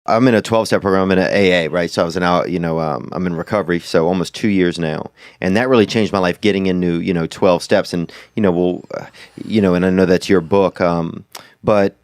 I'm in a 12-step program. I'm in an AA, right? So I was I'm in recovery, so almost 2 years now, and that really changed my life. Getting into 12 steps, and and I know that's your book, but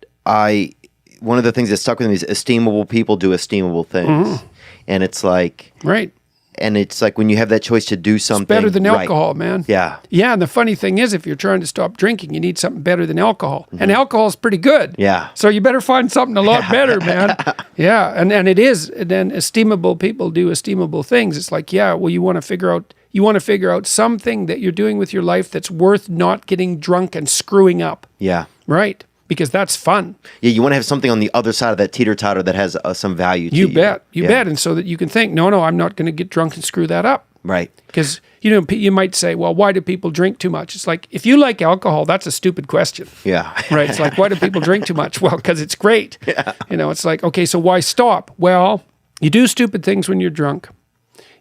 one of the things that stuck with me is esteemable people do esteemable things, and it's like right. And it's like when you have that choice to do something It's better than right. alcohol, man. Yeah. Yeah, and the funny thing is, if you're trying to stop drinking, you need something better than alcohol. And alcohol's pretty good. Yeah. So you better find something a lot better, man. Yeah, and it is. And then esteemable people do esteemable things. It's like, you want to figure out something that you're doing with your life that's worth not getting drunk and screwing up. Yeah. Right? Because that's fun. Yeah, you want to have something on the other side of that teeter-totter that has some value to you. You bet. And so that you can think, no, I'm not going to get drunk and screw that up. Right. Because, you might say, well, why do people drink too much? It's like, if you like alcohol, that's a stupid question. Yeah. Right? It's like, why do people drink too much? Well, because it's great. Yeah. It's like, okay, so why stop? Well, you do stupid things when you're drunk.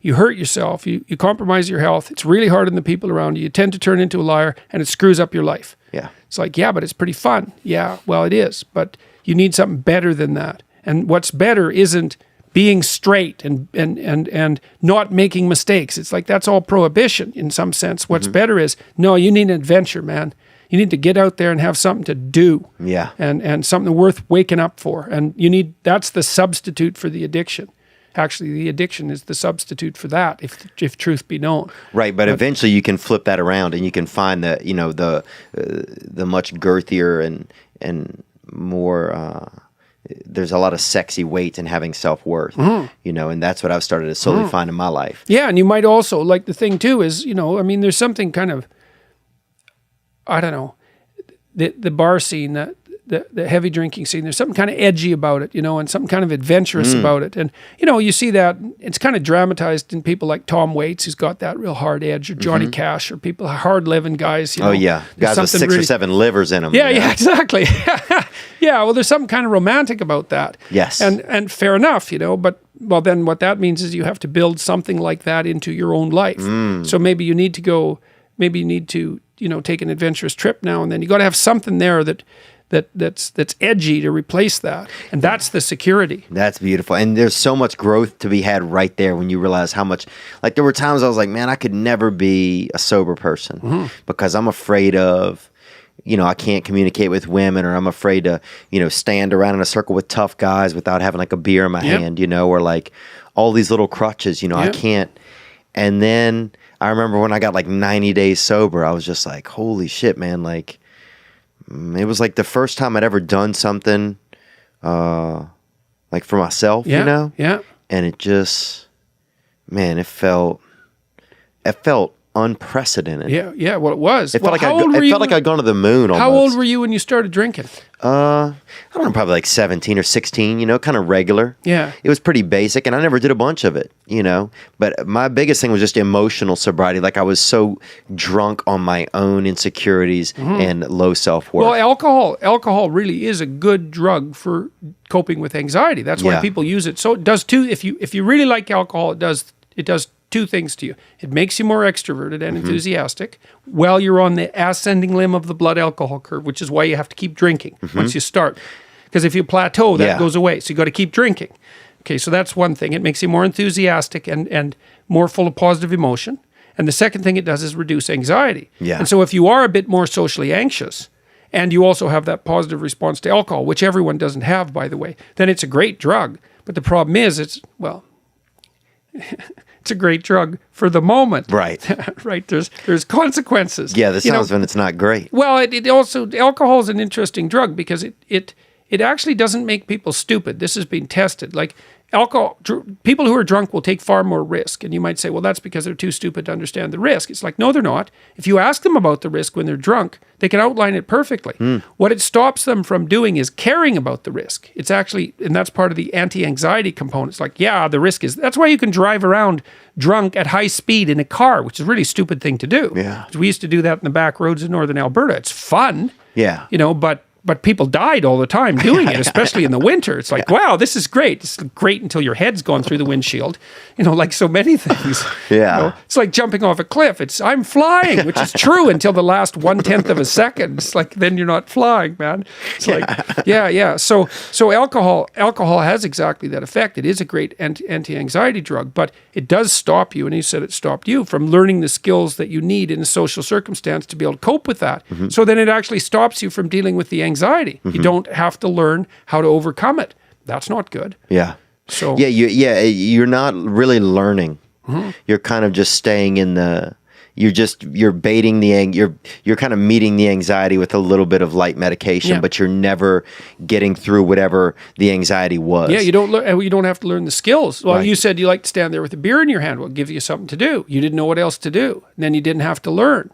You hurt yourself. You compromise your health. It's really hard on the people around you. You tend to turn into a liar, and it screws up your life. Yeah. It's like, but it's pretty fun. Yeah, well, it is. But you need something better than that. And what's better isn't being straight and not making mistakes. It's like that's all prohibition in some sense. What's better is, no, you need an adventure, man. You need to get out there and have something to do. Yeah. And something worth waking up for. And that's the substitute for the addiction. Actually, the addiction is the substitute for that, if truth be known. Right, but eventually you can flip that around, and you can find the much girthier and more. There's a lot of sexy weight in having self-worth, and that's what I've started to slowly find in my life. Yeah, and you might also, like, the thing too is, there's something kind of, I don't know, the bar scene, the heavy drinking scene, there's something kind of edgy about it, and something kind of adventurous about it. And, you see that, it's kind of dramatized in people like Tom Waits, who's got that real hard edge, or Johnny Cash, or people, hard-living guys. Oh, yeah. Guys with 6 or 7 livers in them. Yeah, exactly. Yeah, well, there's something kind of romantic about that. Yes. And fair enough, but, well, then what that means is you have to build something like that into your own life. So maybe you need to take an adventurous trip now and then. You got to have something there that's edgy to replace that, and that's the security. That's beautiful. And there's so much growth to be had right there when you realize how much, like, there were times I was like, man, I could never be a sober person because I'm afraid of, I can't communicate with women, or I'm afraid to, stand around in a circle with tough guys without having like a beer in my hand, or like all these little crutches, I can't. And then I remember when I got like 90 days sober, I was just like, holy shit, man, like, it was like the first time I'd ever done something like for myself, Yeah. And it just, man, it felt unprecedented. Yeah. Well, it was. It felt like I'd gone to the moon almost. How old were you when you started drinking? I don't know, probably like 17 or 16, kind of regular. Yeah. It was pretty basic, and I never did a bunch of it, But my biggest thing was just emotional sobriety. Like, I was so drunk on my own insecurities and low self-worth. Well, alcohol really is a good drug for coping with anxiety. That's why people use it. So it does too. If you really like alcohol, it does 2 things to you. It makes you more extroverted and enthusiastic while you're on the ascending limb of the blood alcohol curve, which is why you have to keep drinking once you start. Because if you plateau, that goes away. So you got to keep drinking. Okay, so that's one thing. It makes you more enthusiastic and more full of positive emotion. And the second thing it does is reduce anxiety. Yeah. And so if you are a bit more socially anxious, and you also have that positive response to alcohol, which everyone doesn't have, by the way, then it's a great drug. But the problem is it's a great drug for the moment. Right. Right. There's consequences. Yeah, this sounds when it's not great. Well, it also, alcohol is an interesting drug because it actually doesn't make people stupid. This has been tested. Like, people who are drunk will take far more risk. And you might say, well, that's because they're too stupid to understand the risk. It's like, no, they're not. If you ask them about the risk when they're drunk, they can outline it perfectly. What it stops them from doing is caring about the risk. It's actually, and that's part of the anti-anxiety component. It's like, the risk is, that's why you can drive around drunk at high speed in a car, which is a really stupid thing to do. Yeah. We used to do that in the back roads of northern Alberta. It's fun. Yeah. But but people died all the time doing it, especially in the winter. It's like, wow, this is great. It's great until your head's gone through the windshield, like so many things. Yeah. It's like jumping off a cliff. I'm flying, which is true until the last 1/10 of a second. It's like, then you're not flying, man. It's like, yeah. So alcohol has exactly that effect. It is a great anti-anxiety drug, but it does stop you, and you said it stopped you from learning the skills that you need in a social circumstance to be able to cope with that. So then it actually stops you from dealing with the anxiety. You don't have to learn how to overcome it. That's not good. Yeah. So you're not really learning. You're kind of just staying in the. You're baiting you're kind of meeting the anxiety with a little bit of light medication, but you're never getting through whatever the anxiety was. Yeah, you don't have to learn the skills. Well, you said you like to stand there with a beer in your hand. Well, it gives you something to do. You didn't know what else to do. And then you didn't have to learn.